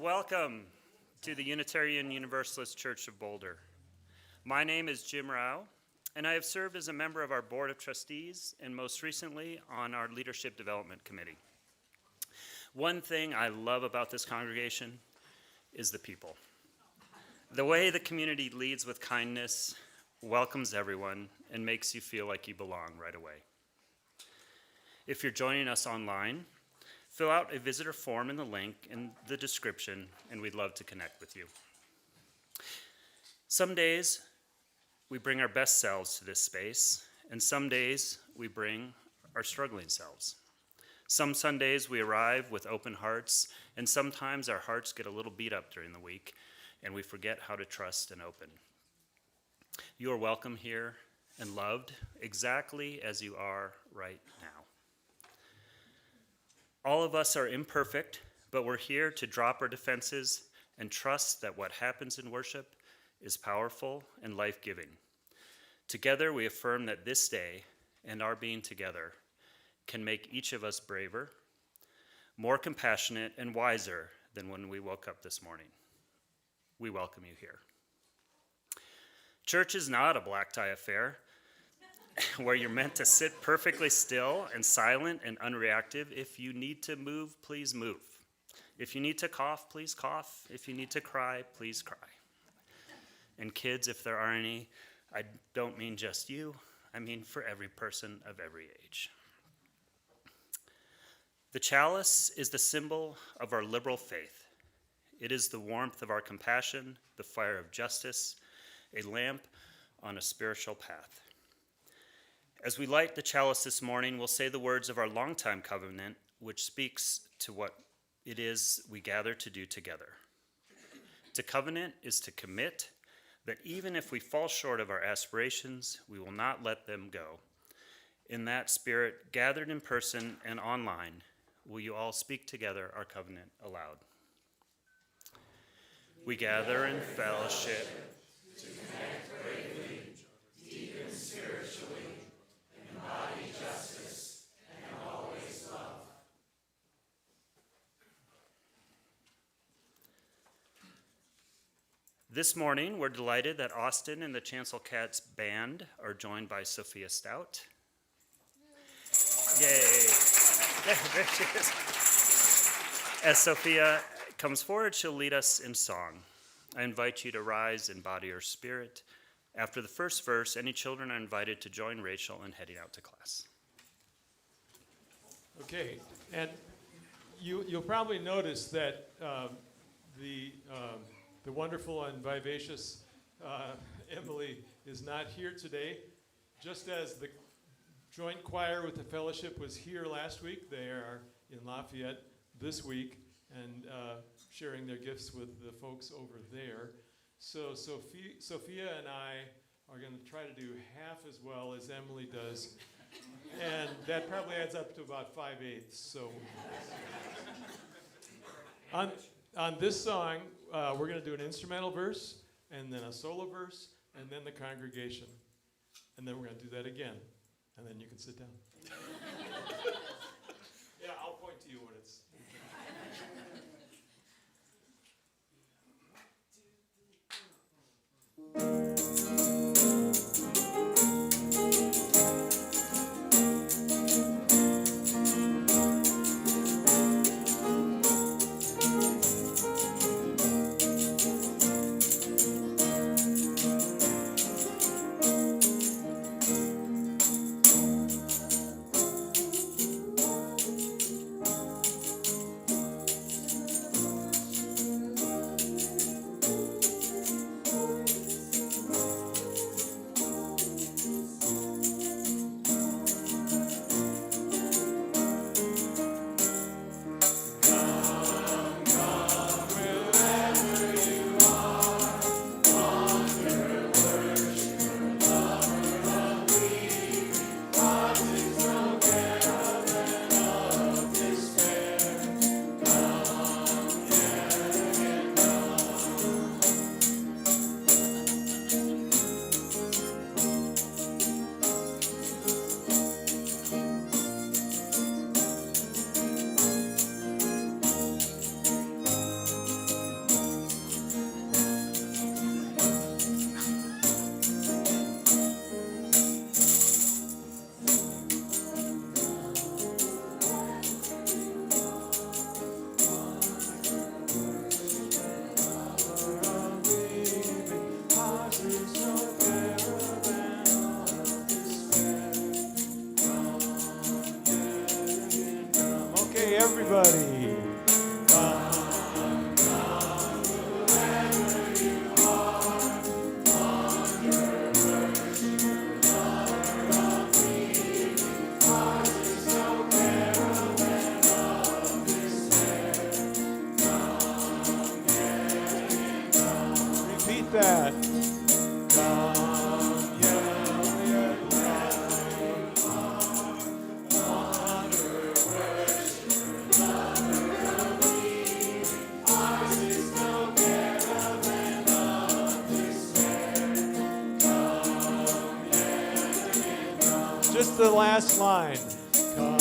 Welcome to the Unitarian Universalist Church of Boulder. My name is Jim Rao, and I have served as a member of our Board of Trustees and most recently on our Leadership Development Committee. One thing I love about this congregation is the people. The way the community leads with kindness, welcomes everyone, and makes you feel like you belong right away. If you're joining us online, fill out a visitor form in the link in the description, and we'd love to connect with you. Some days, we bring our best selves to this space, and some days, we bring our struggling selves. Some Sundays, we arrive with open hearts, and sometimes our hearts get a little beat up during the week, and we forget how to trust and open. You are welcome here and loved exactly as you are right now. All of us are imperfect, but we're here to drop our defenses and trust that what happens in worship is powerful and life-giving. Together, we affirm that this day and our being together can make each of us braver, more compassionate, and wiser than when we woke up this morning. We welcome you here. Church is not a black tie affair where you're meant to sit perfectly still and silent and unreactive. If you need to move, please move. If you need to cough, please cough. If you need to cry, please cry. And kids, if there are any, I don't mean just you, I mean for every person of every age. The chalice is the symbol of our liberal faith. It is the warmth of our compassion, the fire of justice, a lamp on a spiritual path. As we light the chalice this morning, we'll say the words of our longtime covenant, which speaks to what it is we gather to do together. To covenant is to commit that even if we fall short of our aspirations, we will not let them go. In that spirit, gathered in person and online, will you all speak together our covenant aloud? We gather in fellowship to connect bravely, deepen spiritually, embody justice, and always love. This morning, we're delighted that Austin and the Chancel Cats Band are joined by Sophia Stout. Yay! There she is. As Sophia comes forward, she'll lead us in song. I invite you to rise in body or spirit. After the first verse, any children are invited to join Rachel in heading out to class. Okay, and you'll probably notice that the wonderful and vivacious Emily is not here today. Just as the joint choir with the fellowship was here last week, they are in Lafayette this week and sharing their gifts with the folks over there. So Sophia and I are going to try to do half as well as Emily does, and that probably adds up to about 5/8. So on this song, we're going to do an instrumental verse, and then a solo verse, and then the congregation. And then we're going to do that again, and then you can sit down. Yeah, I'll point to you when it's... me. Come, come, wherever you are, wander, worship, lover of me. Ours is no caravan of despair. Come, yet again, come. Repeat that. Come, yet, yet, wherever you are, wander, worship, lover of me. Ours is no caravan of despair. Come, yet again, come. Just the last line. Come,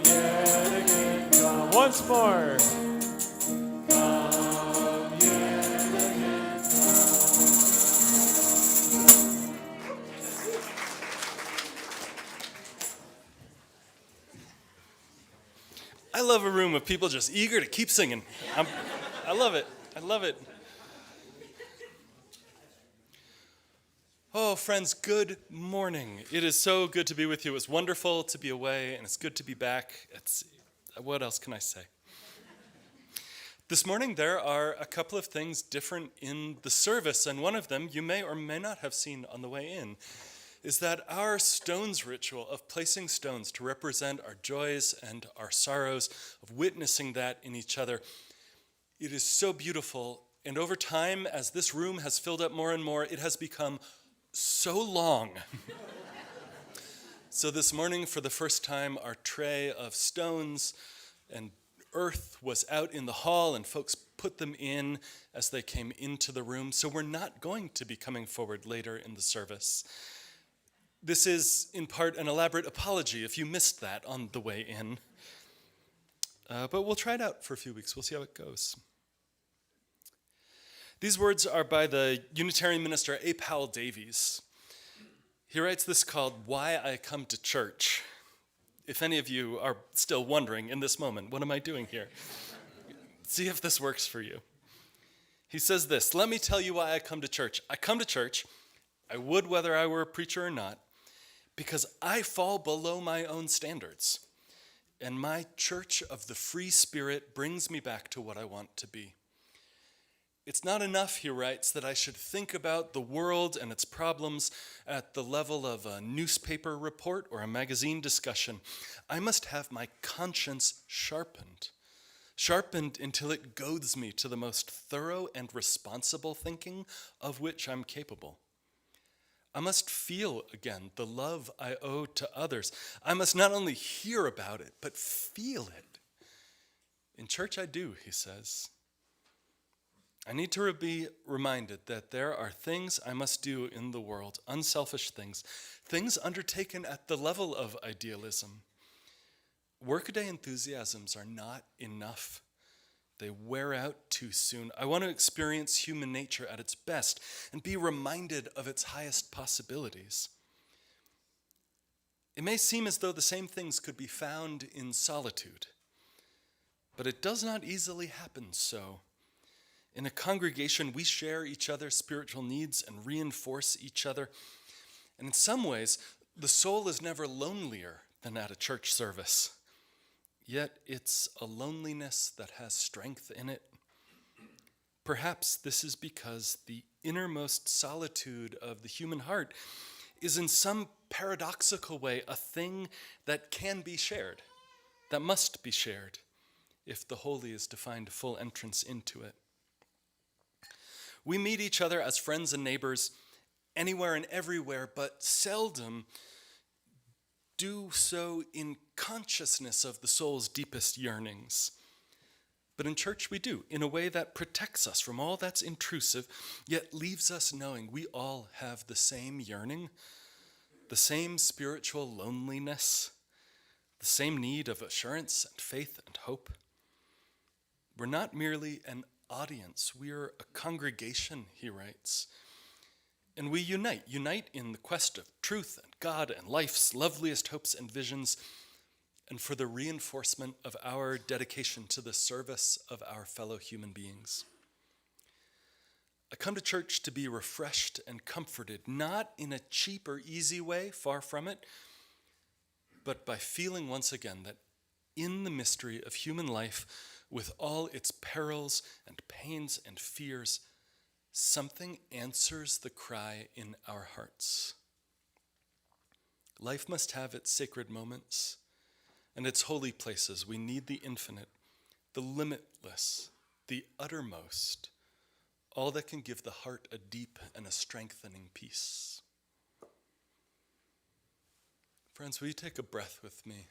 yet again, come. Once more. Come, yet again, I love a room of people just eager to keep singing. I love it. I love it. Oh, friends, good morning. It is so good to be with you. It's wonderful to be away, and it's good to be back. What else can I say? This morning, there are a couple of things different in the service, and one of them you may or may not have seen on the way in, is that our stones ritual of placing stones to represent our joys and our sorrows, of witnessing that in each other, it is so beautiful. And over time, as this room has filled up more and more, it has become so long. So this morning, for the first time, our tray of stones and earth was out in the hall, and folks put them in as they came into the room. So we're not going to be coming forward later in the service. This is, in part, an elaborate apology if you missed that on the way in. But we'll try it out for a few weeks. We'll see how it goes. These words are by the Unitarian minister A. Powell Davies. He writes this called Why I Come to Church. If any of you are still wondering in this moment, what am I doing here? See if this works for you. He says this, let me tell you why I come to church. I come to church, I would whether I were a preacher or not, because I fall below my own standards, and my church of the free spirit brings me back to what I want to be. It's not enough, he writes, that I should think about the world and its problems at the level of a newspaper report or a magazine discussion. I must have my conscience sharpened until it goads me to the most thorough and responsible thinking of which I'm capable. I must feel again the love I owe to others. I must not only hear about it, but feel it. In church I do, he says. I need to be reminded that there are things I must do in the world, unselfish things undertaken at the level of idealism. Workaday enthusiasms are not enough. They wear out too soon. I want to experience human nature at its best and be reminded of its highest possibilities. It may seem as though the same things could be found in solitude, but it does not easily happen so. In a congregation, we share each other's spiritual needs and reinforce each other. And in some ways, the soul is never lonelier than at a church service. Yet it's a loneliness that has strength in it. Perhaps this is because the innermost solitude of the human heart is in some paradoxical way a thing that can be shared, that must be shared, if the holy is to find full entrance into it. We meet each other as friends and neighbors anywhere and everywhere, but seldom do so in consciousness of the soul's deepest yearnings. But in church we do, in a way that protects us from all that's intrusive, yet leaves us knowing we all have the same yearning, the same spiritual loneliness, the same need of assurance and faith and hope. We're not merely an audience, we're a congregation, he writes. And we unite in the quest of truth and God and life's loveliest hopes and visions, and for the reinforcement of our dedication to the service of our fellow human beings. I come to church to be refreshed and comforted, not in a cheap or easy way, far from it, but by feeling once again that in the mystery of human life, with all its perils and pains and fears, something answers the cry in our hearts. Life must have its sacred moments and its holy places. We need the infinite, the limitless, the uttermost, all that can give the heart a deep and a strengthening peace. Friends, will you take a breath with me?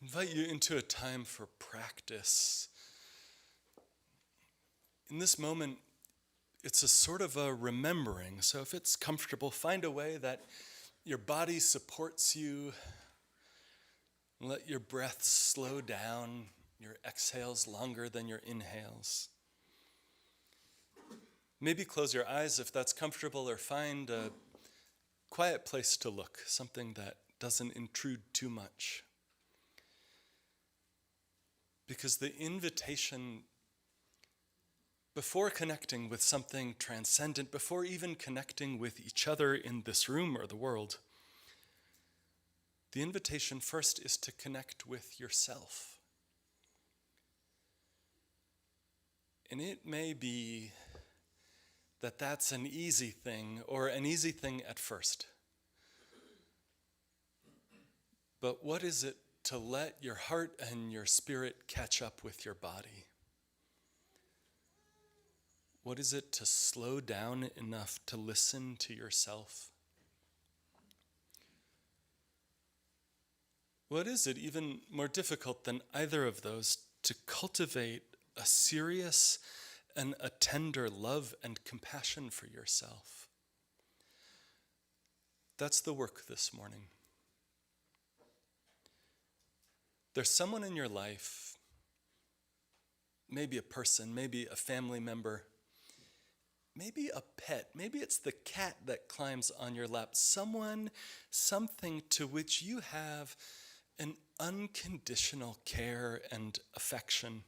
Invite you into a time for practice. In this moment, it's a sort of a remembering. So if it's comfortable, find a way that your body supports you. Let your breath slow down, your exhales longer than your inhales. Maybe close your eyes if that's comfortable, or find a quiet place to look, something that doesn't intrude too much. Because the invitation, before connecting with something transcendent, before even connecting with each other in this room or the world, the invitation first is to connect with yourself. And it may be that that's an easy thing, or an easy thing at first. But what is it to let your heart and your spirit catch up with your body? What is it to slow down enough to listen to yourself? What is it, even more difficult than either of those, to cultivate a serious and a tender love and compassion for yourself? That's the work this morning. There's someone in your life, maybe a person, maybe a family member, maybe a pet, maybe it's the cat that climbs on your lap, someone, something to which you have an unconditional care and affection,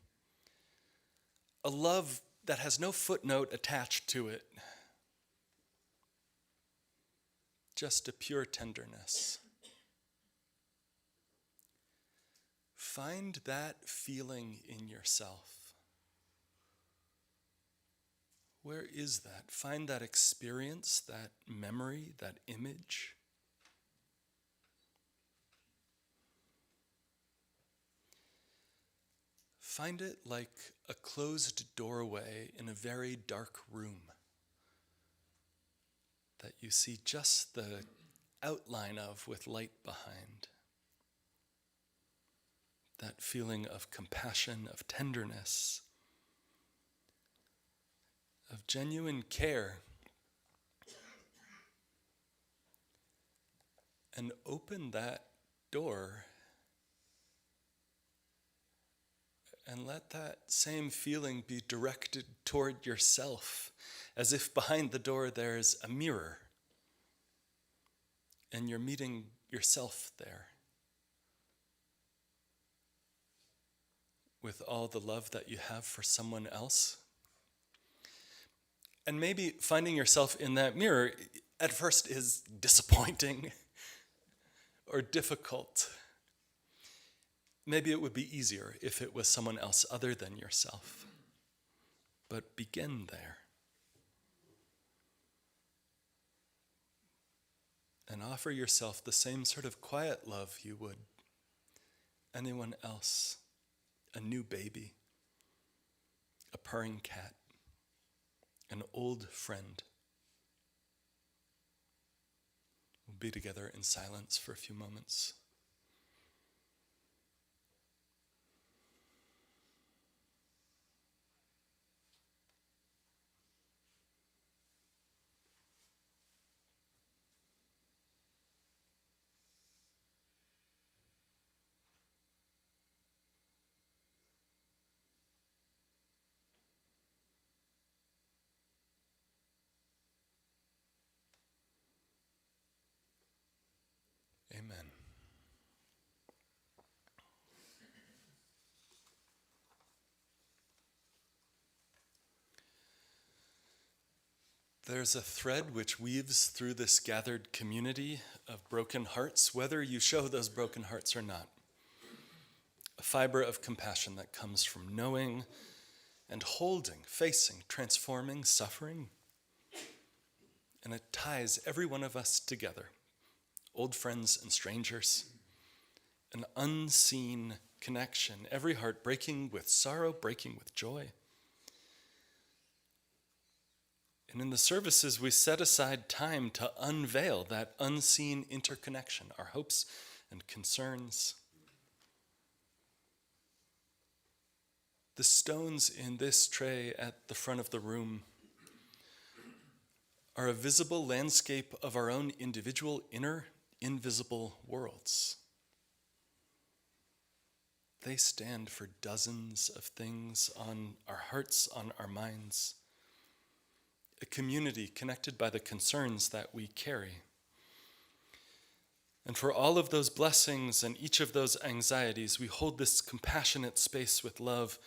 a love that has no footnote attached to it, just a pure tenderness. Find that feeling in yourself. Where is that? Find that experience, that memory, that image. Find it like a closed doorway in a very dark room that you see just the outline of with light behind. That feeling of compassion, of tenderness, of genuine care. And open that door and let that same feeling be directed toward yourself, as if behind the door there's a mirror and you're meeting yourself there with all the love that you have for someone else. And maybe finding yourself in that mirror at first is disappointing or difficult. Maybe it would be easier if it was someone else other than yourself. But begin there. And offer yourself the same sort of quiet love you would anyone else. A new baby, a purring cat, an old friend. We'll be together in silence for a few moments. Amen. There's a thread which weaves through this gathered community of broken hearts, whether you show those broken hearts or not. A fiber of compassion that comes from knowing and holding, facing, transforming, suffering. And it ties every one of us together, old friends and strangers. An unseen connection, every heart breaking with sorrow, breaking with joy. And in the services, we set aside time to unveil that unseen interconnection, our hopes and concerns. The stones in this tray at the front of the room are a visible landscape of our own individual inner invisible worlds. They stand for dozens of things on our hearts, on our minds. A community connected by the concerns that we carry. And for all of those blessings and each of those anxieties, we hold this compassionate space with love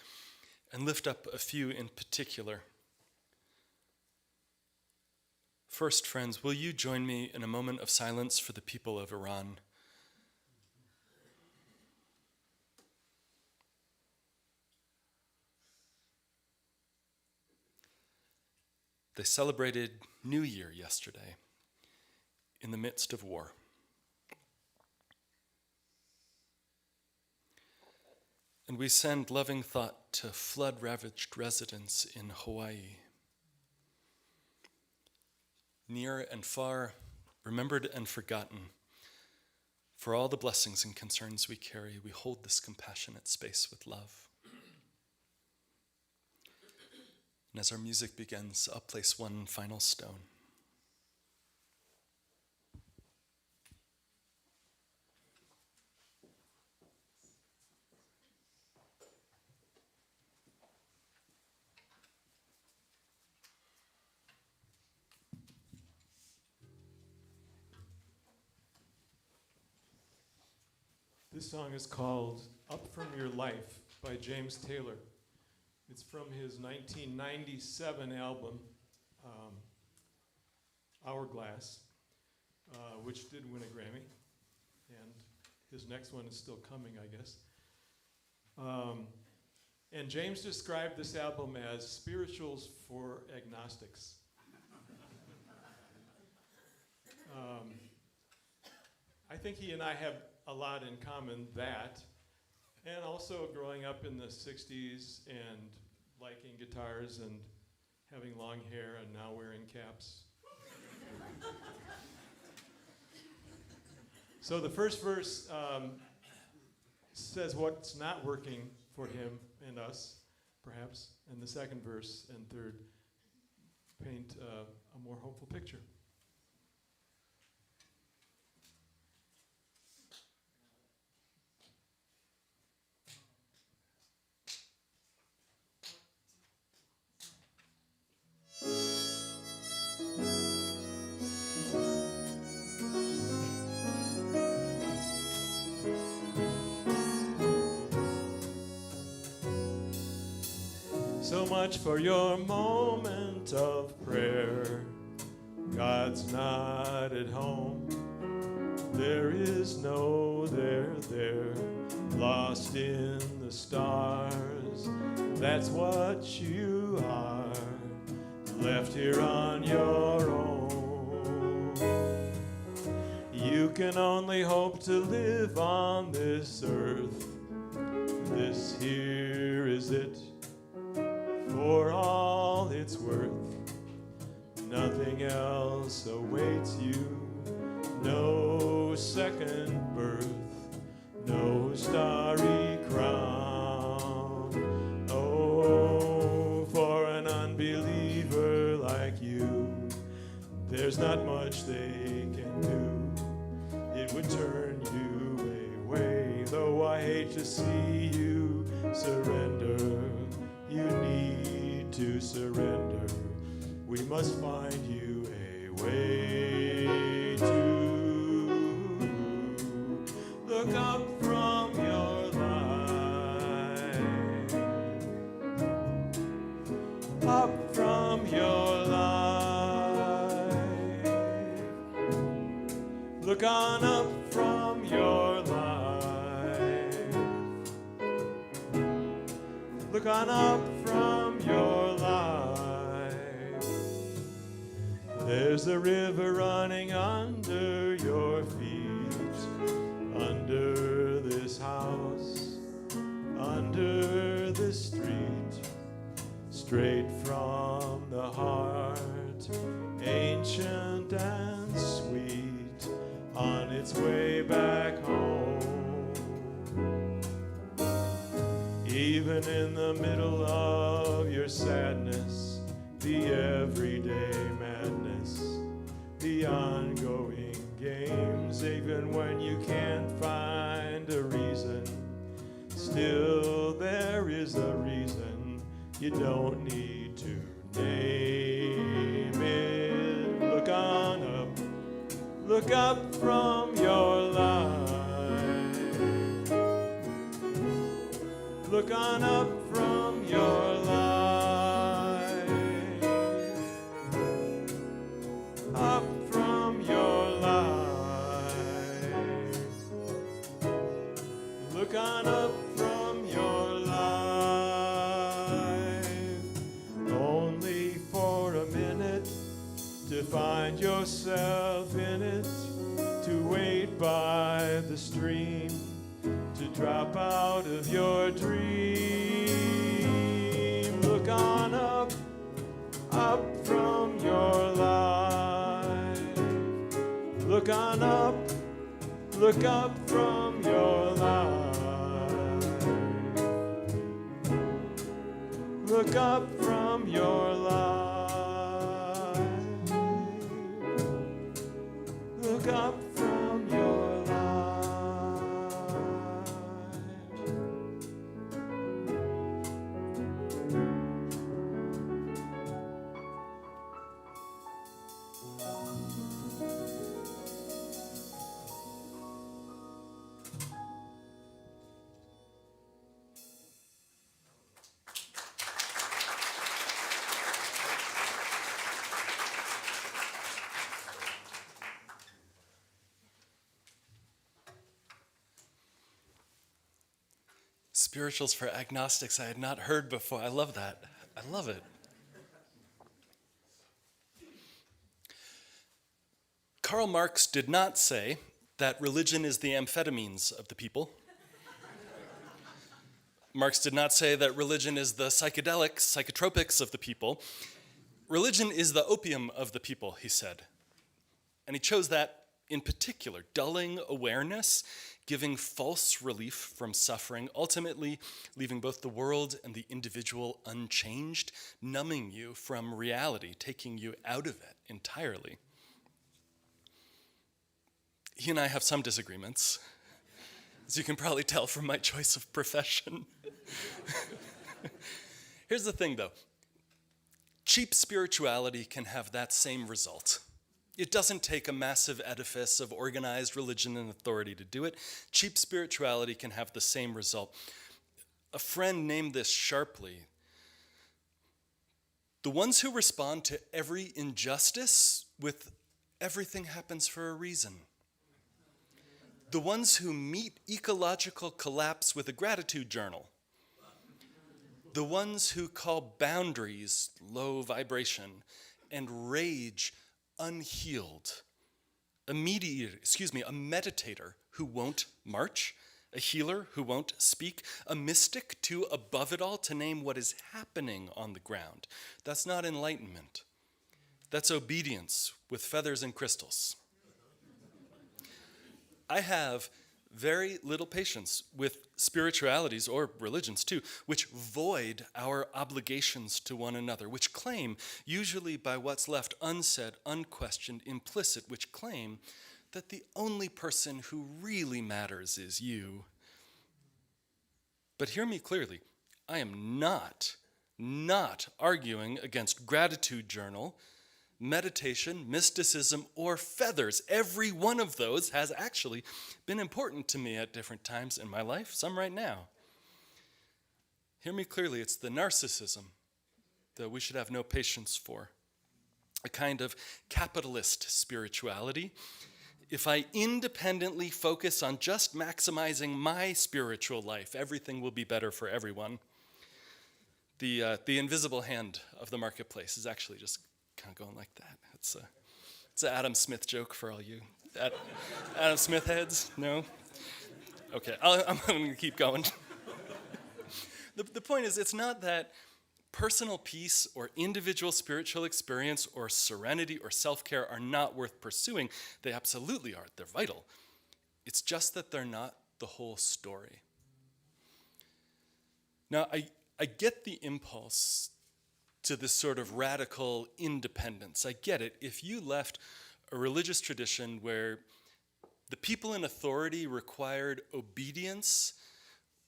and lift up a few in particular. First, friends, will you join me in a moment of silence for the people of Iran? They celebrated New Year yesterday in the midst of war. And we send loving thought to flood-ravaged residents in Hawaii. Near and far, remembered and forgotten, for all the blessings and concerns we carry, we hold this compassionate space with love. And as our music begins, I'll place one final stone. This song is called Up From Your Life by James Taylor. It's from his 1997 album, Hourglass, which did win a Grammy. And his next one is still coming, I guess. And James described this album as spirituals for agnostics. I think he and I have a lot in common, that, and also growing up in the 60s and liking guitars and having long hair and now wearing caps. So the first verse says what's not working for him and us, perhaps, and the second verse and third paint a more hopeful picture. So much for your moment of prayer. God's not at home. There is no there, lost in the stars. That's what you are, left here on your own. You can only hope to live on this earth. This here is it. For all it's worth, nothing else awaits you. No second birth, no starry crown. Oh, for an unbeliever like you, there's not much they can do. It would turn you away, though I hate to see you surrender. You need to surrender. We must find you a way to look up from your life, up from your life. Look on up from your life. Look on up from your life. There's a river running under your feet, under this house, under this street, straight from the heart, ancient and sweet, on its way back home. Even in the middle of your sadness, the everyday madness, the ongoing games, even when you can't find a reason, still there is a reason. You don't need to name it. Look on up, look up from your life. Look on up from your life. Up from your life. Look on up from your life. Only for a minute, to find yourself in it, to wait by the stream, to drop out of your dream. Look on up, up from your life. Look on up, look up from your life. Look up from your life. Look up from your life. Spirituals for agnostics I had not heard before. I love that. I love it. Karl Marx did not say that religion is the amphetamines of the people. Marx did not say that religion is the psychedelics, psychotropics of the people. Religion is the opium of the people, he said. And he chose that in particular, dulling awareness, giving false relief from suffering, ultimately leaving both the world and the individual unchanged, numbing you from reality, taking you out of it entirely. He and I have some disagreements, as you can probably tell from my choice of profession. Here's the thing, though. Cheap spirituality can have that same result. It doesn't take a massive edifice of organized religion and authority to do it. Cheap spirituality can have the same result. A friend named this sharply. The ones who respond to every injustice with everything happens for a reason. The ones who meet ecological collapse with a gratitude journal. The ones who call boundaries low vibration and rage unhealed. A meditator who won't march, a healer who won't speak, a mystic too above it all to name what is happening on the ground. That's not enlightenment. That's obedience with feathers and crystals. I have very little patience with spiritualities, or religions too, which void our obligations to one another, which claim, usually by what's left unsaid, unquestioned, implicit, which claim that the only person who really matters is you. But hear me clearly, I am not arguing against gratitude journal, meditation, mysticism, or feathers. Every one of those has actually been important to me at different times in my life, some right now. Hear me clearly, it's the narcissism that we should have no patience for. A kind of capitalist spirituality. if I independently focus on just maximizing my spiritual life, everything will be better for everyone. The invisible hand of the marketplace is actually just kind of going like that. It's an Adam Smith joke for all you Adam Smith heads. No? Okay, I'm going to keep going. The point is, it's not that personal peace or individual spiritual experience or serenity or self-care are not worth pursuing. They absolutely are. They're vital. It's just that they're not the whole story. Now, I get the impulse to this sort of radical independence. I get it. If you left a religious tradition where the people in authority required obedience,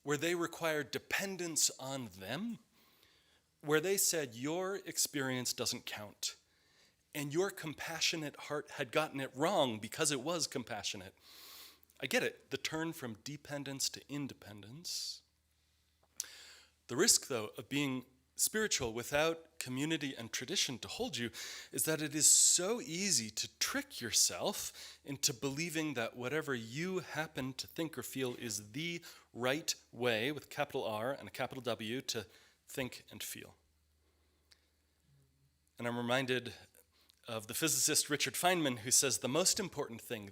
where they required dependence on them, where they said your experience doesn't count, and your compassionate heart had gotten it wrong because it was compassionate. I get it, the turn from dependence to independence. The risk, though, of being spiritual without community and tradition to hold you is that it is so easy to trick yourself into believing that whatever you happen to think or feel is the right way, with capital R and a capital W, to think and feel. And I'm reminded of the physicist Richard Feynman, who says the most important thing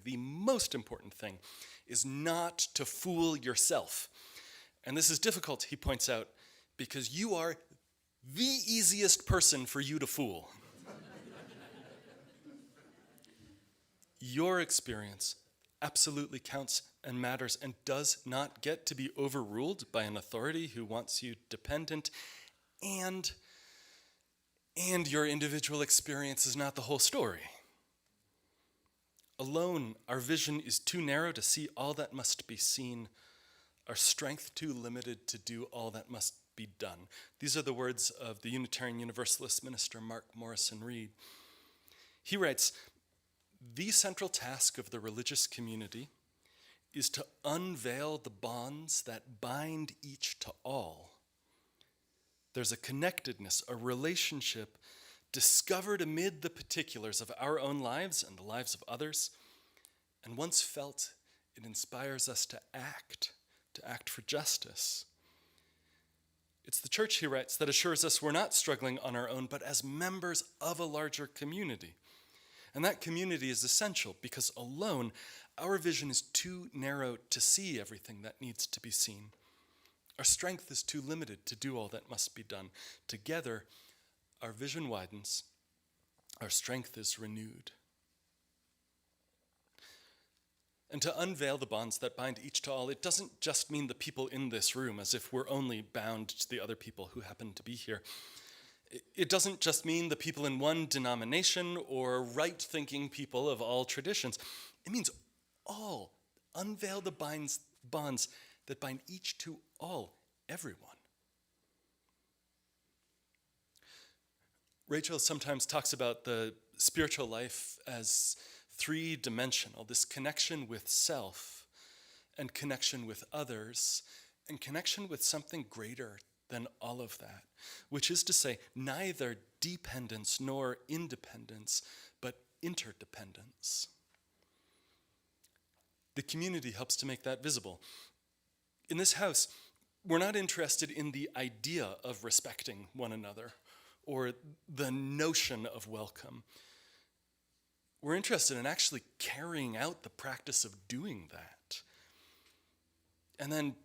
is not to fool yourself. And this is difficult, he points out, because you are the easiest person for you to fool. Your experience absolutely counts and matters and does not get to be overruled by an authority who wants you dependent, and your individual experience is not the whole story. Alone, our vision is too narrow to see all that must be seen, our strength too limited to do all that must be done. These are the words of the Unitarian Universalist minister Mark Morrison Reed. He writes, "The central task of the religious community is to unveil the bonds that bind each to all. There's a connectedness, a relationship discovered amid the particulars of our own lives and the lives of others, and once felt, it inspires us to act for justice. It's the church," he writes, "that assures us we're not struggling on our own, but as members of a larger community. And that community is essential because alone, our vision is too narrow to see everything that needs to be seen. Our strength is too limited to do all that must be done. Together, our vision widens, our strength is renewed." And to unveil the bonds that bind each to all, it doesn't just mean the people in this room, as if we're only bound to the other people who happen to be here. It doesn't just mean the people in one denomination or right-thinking people of all traditions. It means all. Unveil the bonds that bind each to all, everyone. Rachel sometimes talks about the spiritual life as three-dimensional, this connection with self and connection with others and connection with something greater than all of that, which is to say, neither dependence nor independence, but interdependence. The community helps to make that visible. In this house, we're not interested in the idea of respecting one another or the notion of welcome. We're interested in actually carrying out the practice of doing that, and then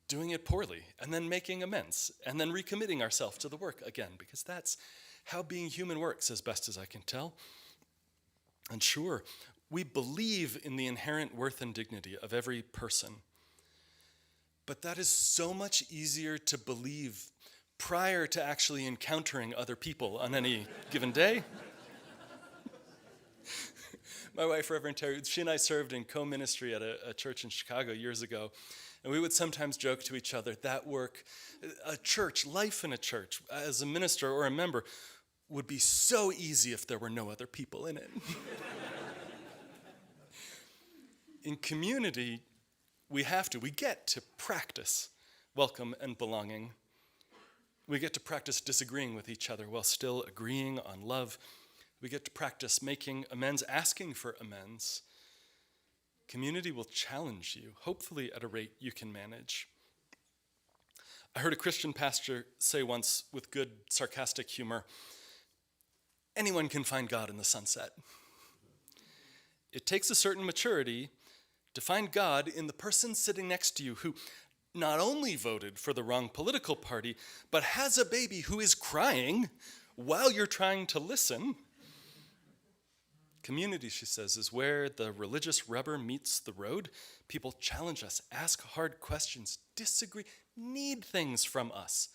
doing it poorly, and then making amends, and then recommitting ourselves to the work again, because that's how being human works, as best as I can tell. And sure, we believe in the inherent worth and dignity of every person, but that is so much easier to believe prior to actually encountering other people on any given day. My wife, Reverend Terry, she and I served in co-ministry at a church in Chicago years ago, and we would sometimes joke to each other that work, a church, life in a church, as a minister or a member, would be so easy if there were no other people in it. In community, we get to practice welcome and belonging. We get to practice disagreeing with each other while still agreeing on love. We get to practice making amends, asking for amends. Community will challenge you, hopefully at a rate you can manage. I heard a Christian pastor say once with good sarcastic humor, anyone can find God in the sunset. It takes a certain maturity to find God in the person sitting next to you who not only voted for the wrong political party, but has a baby who is crying while you're trying to listen. Community, she says, is where the religious rubber meets the road. People challenge us, ask hard questions, disagree, need things from us,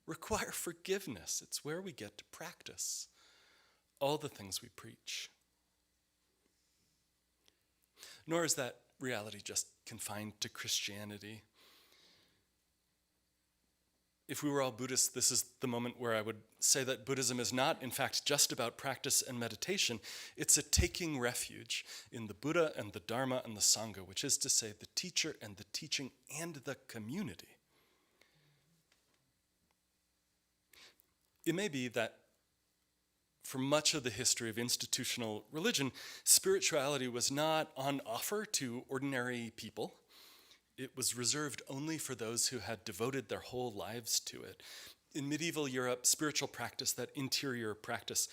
require forgiveness. It's where we get to practice all the things we preach. Nor is that reality just confined to Christianity. If we were all Buddhists, this is the moment where I would say that Buddhism is not, in fact, just about practice and meditation. It's a taking refuge in the Buddha and the Dharma and the Sangha, which is to say the teacher and the teaching and the community. It may be that for much of the history of institutional religion, spirituality was not on offer to ordinary people. It was reserved only for those who had devoted their whole lives to it. In medieval Europe, spiritual practice, that interior practice,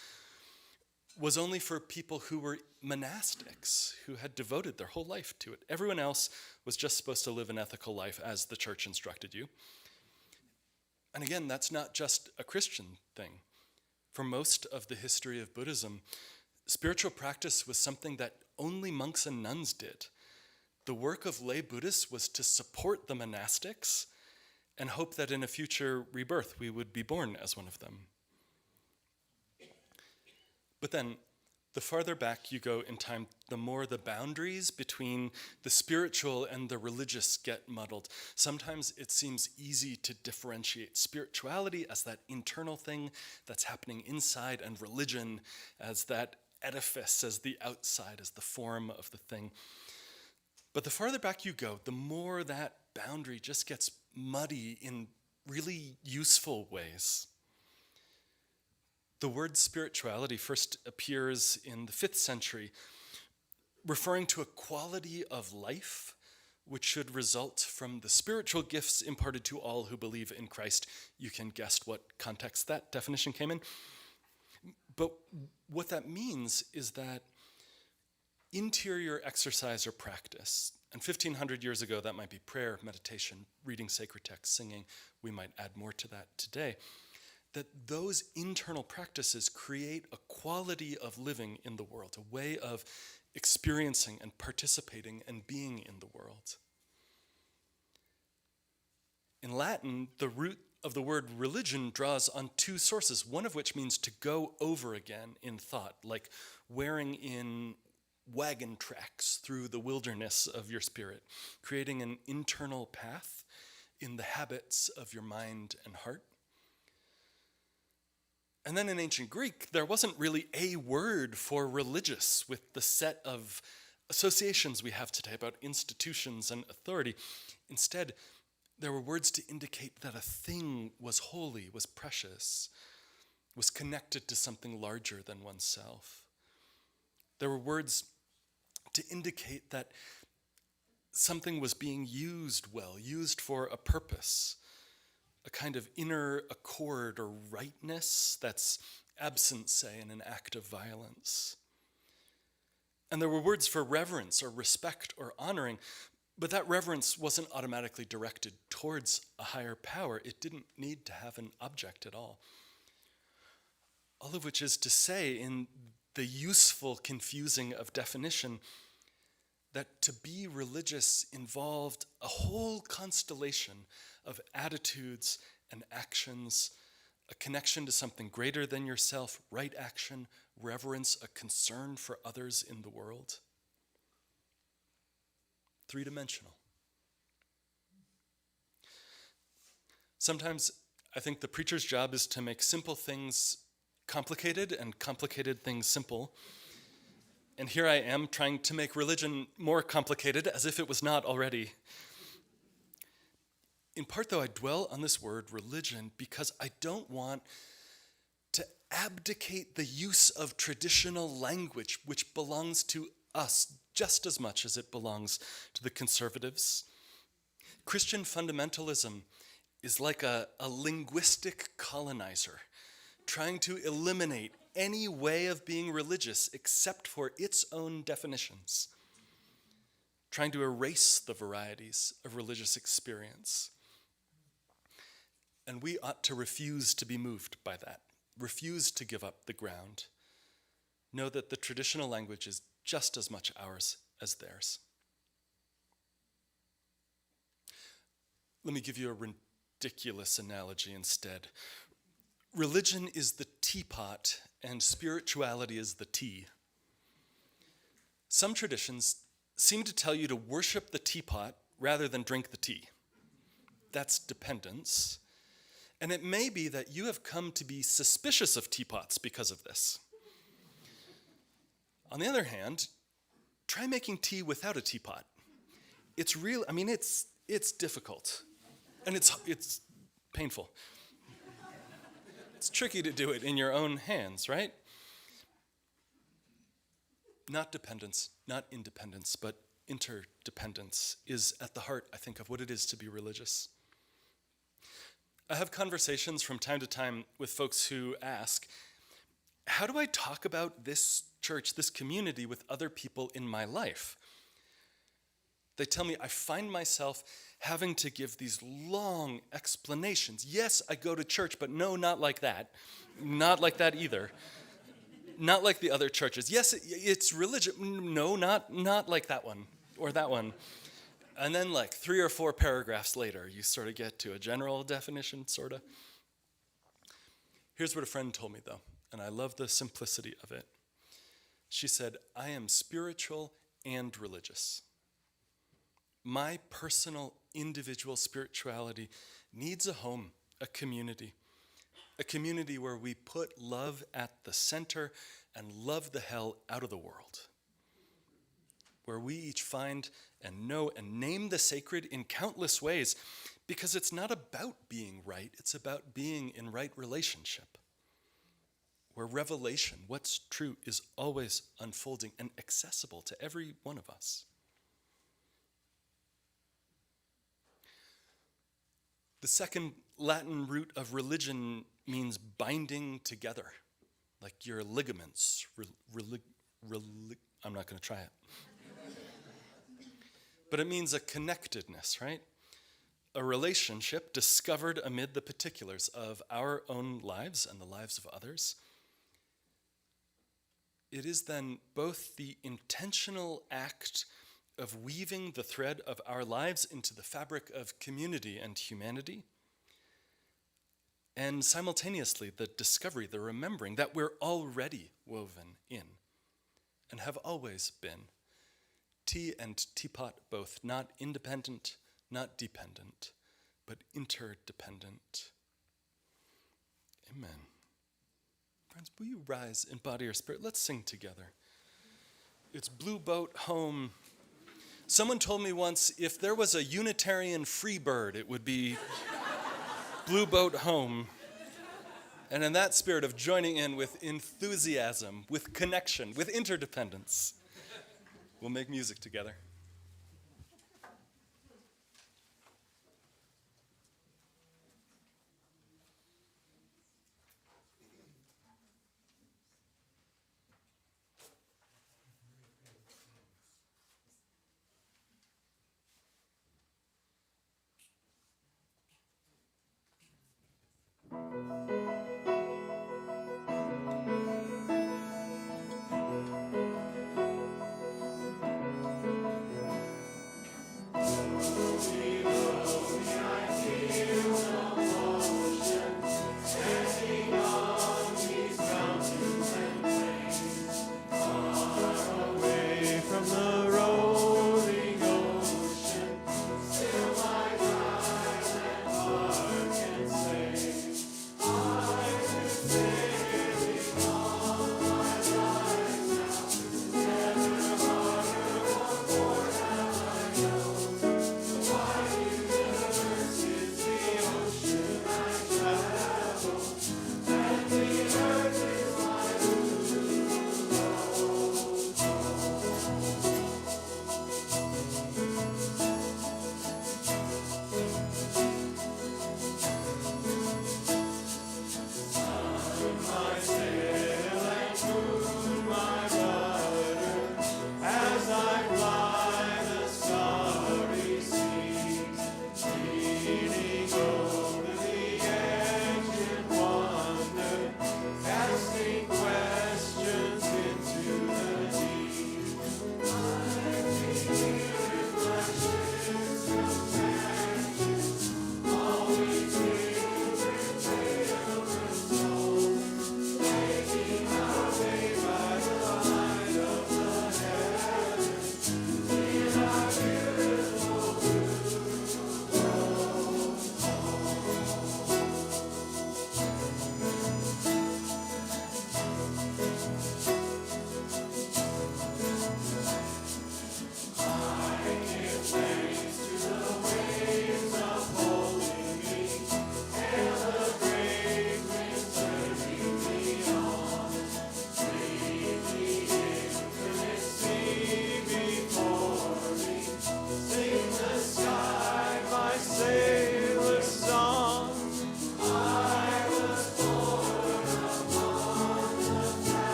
was only for people who were monastics, who had devoted their whole life to it. Everyone else was just supposed to live an ethical life as the church instructed you. And again, that's not just a Christian thing. For most of the history of Buddhism, spiritual practice was something that only monks and nuns did. The work of lay Buddhists was to support the monastics and hope that in a future rebirth we would be born as one of them. But then, the farther back you go in time, the more the boundaries between the spiritual and the religious get muddled. Sometimes it seems easy to differentiate spirituality as that internal thing that's happening inside, and religion as that edifice, as the outside, as the form of the thing. But the farther back you go, the more that boundary just gets muddy in really useful ways. The word spirituality first appears in the 5th century, referring to a quality of life which should result from the spiritual gifts imparted to all who believe in Christ. You can guess what context that definition came in. But what that means is that interior exercise or practice, and 1,500 years ago that might be prayer, meditation, reading sacred texts, singing, we might add more to that today, that those internal practices create a quality of living in the world, a way of experiencing and participating and being in the world. In Latin, the root of the word religion draws on 2 sources, one of which means to go over again in thought, like wearing in wagon tracks through the wilderness of your spirit, creating an internal path in the habits of your mind and heart. And then in ancient Greek, there wasn't really a word for religious with the set of associations we have today about institutions and authority. Instead, there were words to indicate that a thing was holy, was precious, was connected to something larger than oneself. There were words to indicate that something was being used well, used for a purpose, a kind of inner accord or rightness that's absent, say, in an act of violence. And there were words for reverence or respect or honoring, but that reverence wasn't automatically directed towards a higher power. It didn't need to have an object at all. All of which is to say, in the useful confusing of definition, that to be religious involved a whole constellation of attitudes and actions, a connection to something greater than yourself, right action, reverence, a concern for others in the world. 3-dimensional. Sometimes I think the preacher's job is to make simple things complicated and complicated things simple. And here I am trying to make religion more complicated as if it was not already. In part, though, I dwell on this word religion because I don't want to abdicate the use of traditional language which belongs to us, just as much as it belongs to the conservatives. Christian fundamentalism is like a linguistic colonizer trying to eliminate any way of being religious except for its own definitions, trying to erase the varieties of religious experience. And we ought to refuse to be moved by that, refuse to give up the ground. Know that the traditional language is just as much ours as theirs. Let me give you a ridiculous analogy instead. Religion is the teapot and spirituality is the tea. Some traditions seem to tell you to worship the teapot rather than drink the tea. That's dependence. And it may be that you have come to be suspicious of teapots because of this. On the other hand, try making tea without a teapot. It's difficult. And it's painful. It's tricky to do it in your own hands, right? Not dependence, not independence, but interdependence is at the heart, I think, of what it is to be religious. I have conversations from time to time with folks who ask, how do I talk about this church, this community with other people in my life? They tell me I find myself having to give these long explanations. Yes, I go to church, but no, not like that. Not like that either. Not like the other churches. Yes, it's religion. No, not like that one or that one. And then like 3 or 4 paragraphs later, you sort of get to a general definition, sort of. Here's what a friend told me, though, and I love the simplicity of it. She said, I am spiritual and religious. My personal, individual spirituality needs a home, a community where we put love at the center and love the hell out of the world, where we each find and know and name the sacred in countless ways, because it's not about being right, it's about being in right relationship, where revelation, what's true, is always unfolding and accessible to every one of us. The second Latin root of religion means binding together, like your ligaments. I'm not going to try it. But it means a connectedness, right? A relationship discovered amid the particulars of our own lives and the lives of others. It is then both the intentional act of weaving the thread of our lives into the fabric of community and humanity, and simultaneously the discovery, the remembering that we're already woven in and have always been. Tea and teapot both, not independent, not dependent, but interdependent. Amen. Friends, will you rise in body or spirit? Let's sing together. It's Blue Boat Home. Someone told me once, if there was a Unitarian free bird, it would be Blue Boat Home. And in that spirit of joining in with enthusiasm, with connection, with interdependence, we'll make music together.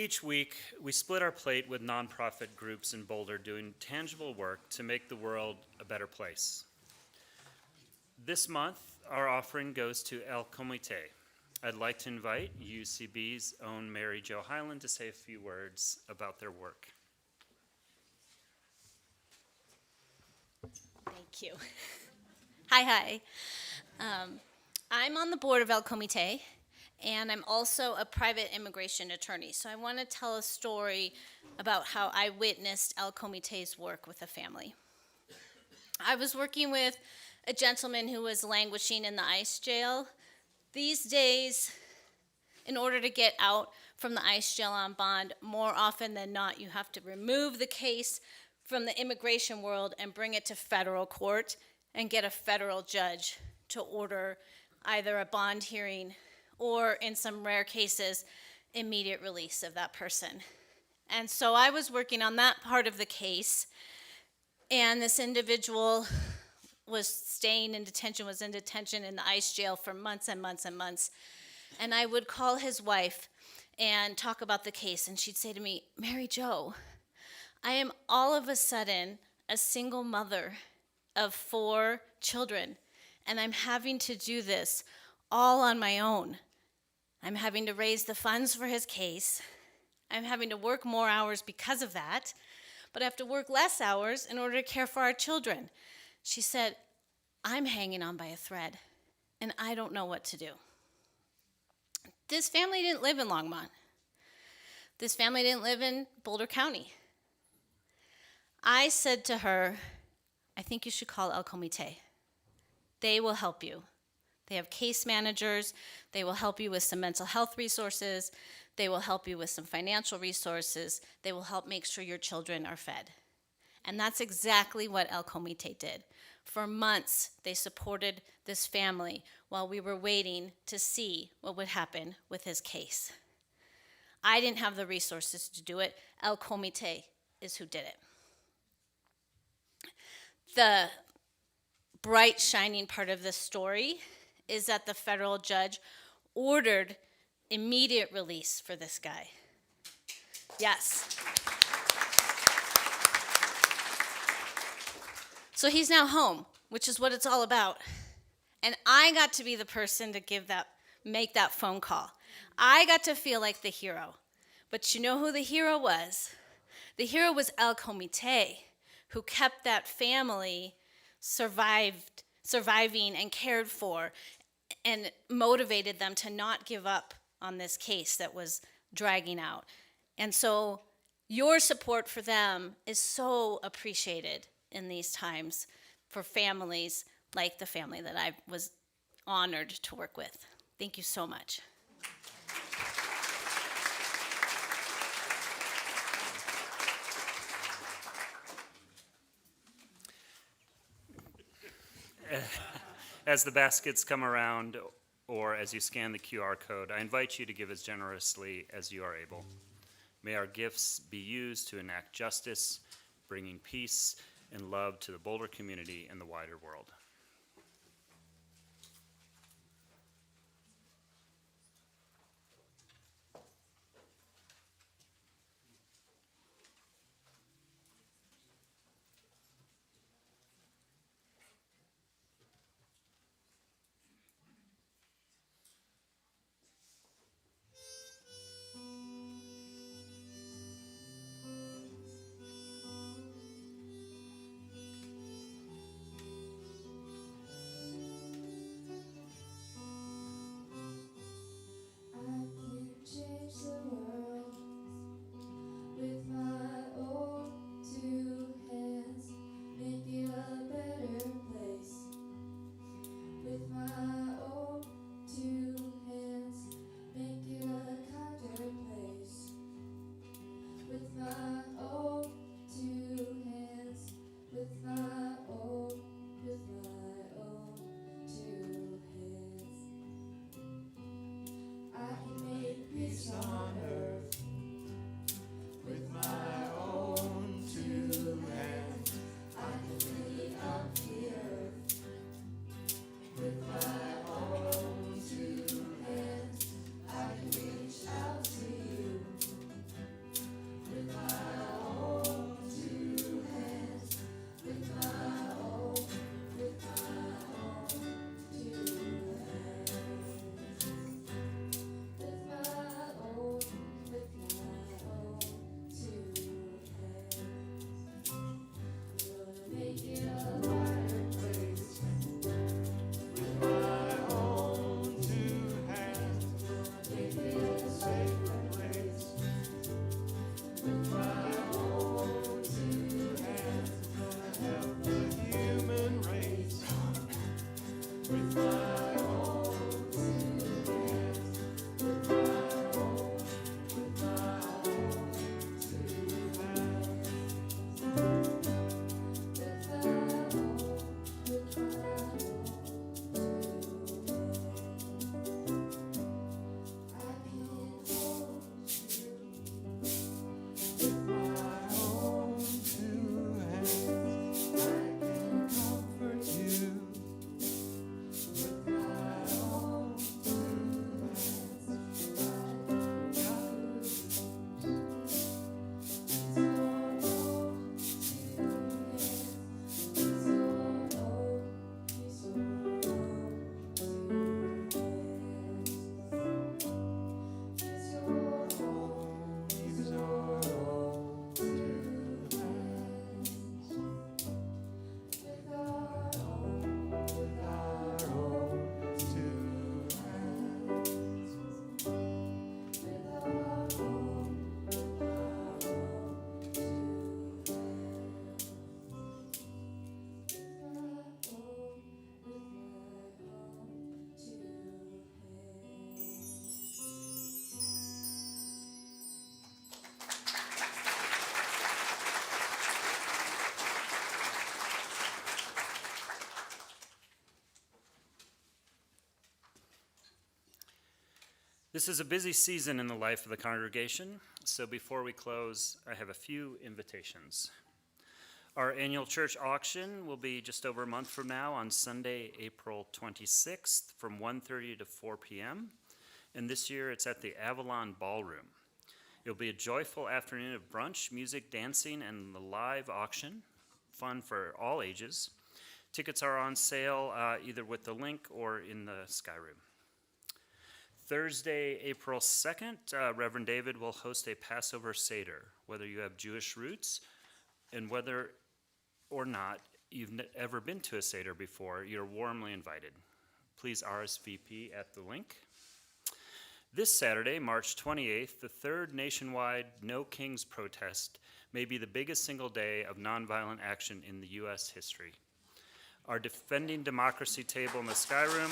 Each week, we split our plate with nonprofit groups in Boulder doing tangible work to make the world a better place. This month, our offering goes to El Comité. I'd like to invite UCB's own Mary Jo Hyland to say a few words about their work. Thank you. Hi. I'm on the board of El Comité, and I'm also a private immigration attorney. So I want to tell a story about how I witnessed El Comité's work with a family. I was working with a gentleman who was languishing in the ICE jail. These days, in order to get out from the ICE jail on bond, more often than not, you have to remove the case from the immigration world and bring it to federal court and get a federal judge to order either a bond hearing or, in some rare cases, immediate release of that person. And so I was working on that part of the case, and this individual was staying in detention, was in detention in the ICE jail for months and months and months. And I would call his wife and talk about the case, and she'd say to me, Mary Jo, I am all of a sudden a single mother of 4 children, and I'm having to do this all on my own. I'm having to raise the funds for his case. I'm having to work more hours because of that, but I have to work less hours in order to care for our children. She said, I'm hanging on by a thread, and I don't know what to do. This family didn't live in Longmont. This family didn't live in Boulder County. I said to her, I think you should call El Comité. They will help you. They have case managers. They will help you with some mental health resources. They will help you with some financial resources. They will help make sure your children are fed. And that's exactly what El Comité did. For months, they supported this family while we were waiting to see what would happen with his case. I didn't have the resources to do it. El Comité is who did it. The bright, shining part of this story is that the federal judge ordered immediate release for this guy. Yes. So he's now home, which is what it's all about. And I got to be the person to make that phone call. I got to feel like the hero. But you know who the hero was? The hero was El Comité, who kept that family surviving and cared for and motivated them to not give up on this case that was dragging out. And so your support for them is so appreciated in these times for families like the family that I was honored to work with. Thank you so much. As the baskets come around, or as you scan the QR code, I invite you to give as generously as you are able. May our gifts be used to enact justice, bringing peace and love to the Boulder community and the wider world. This is a busy season in the life of the congregation, so before we close, I have a few invitations. Our annual church auction will be just over a month from now on Sunday, April 26th from 1:30 to 4 p.m. And this year it's at the Avalon Ballroom. It'll be a joyful afternoon of brunch, music, dancing, and the live auction. Fun for all ages. Tickets are on sale either with the link or in the Sky Room. Thursday, April 2nd, Reverend David will host a Passover Seder. Whether you have Jewish roots and whether or not you've ever been to a Seder before, you're warmly invited. Please RSVP at the link. This Saturday, March 28th, the third nationwide No Kings protest may be the biggest single day of nonviolent action in the U.S. history. Our Defending Democracy table in the Sky Room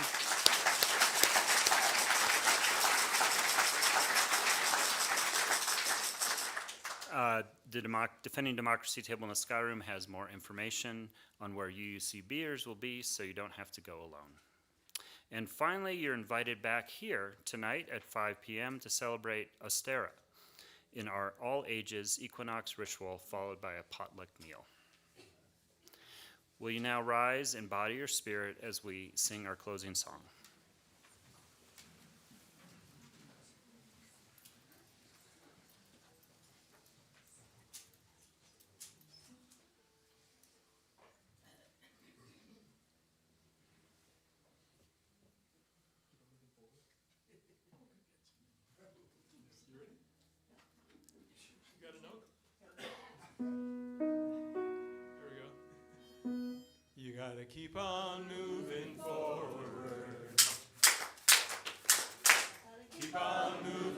Defending Democracy table in the Sky Room has more information on where UUC beers will be, so you don't have to go alone. And finally, you're invited back here tonight at 5 p.m. to celebrate Ostera in our all-ages equinox ritual, followed by a potluck meal. Will you now rise and body your spirit as we sing our closing song? You gotta keep on moving forward. Keep on moving.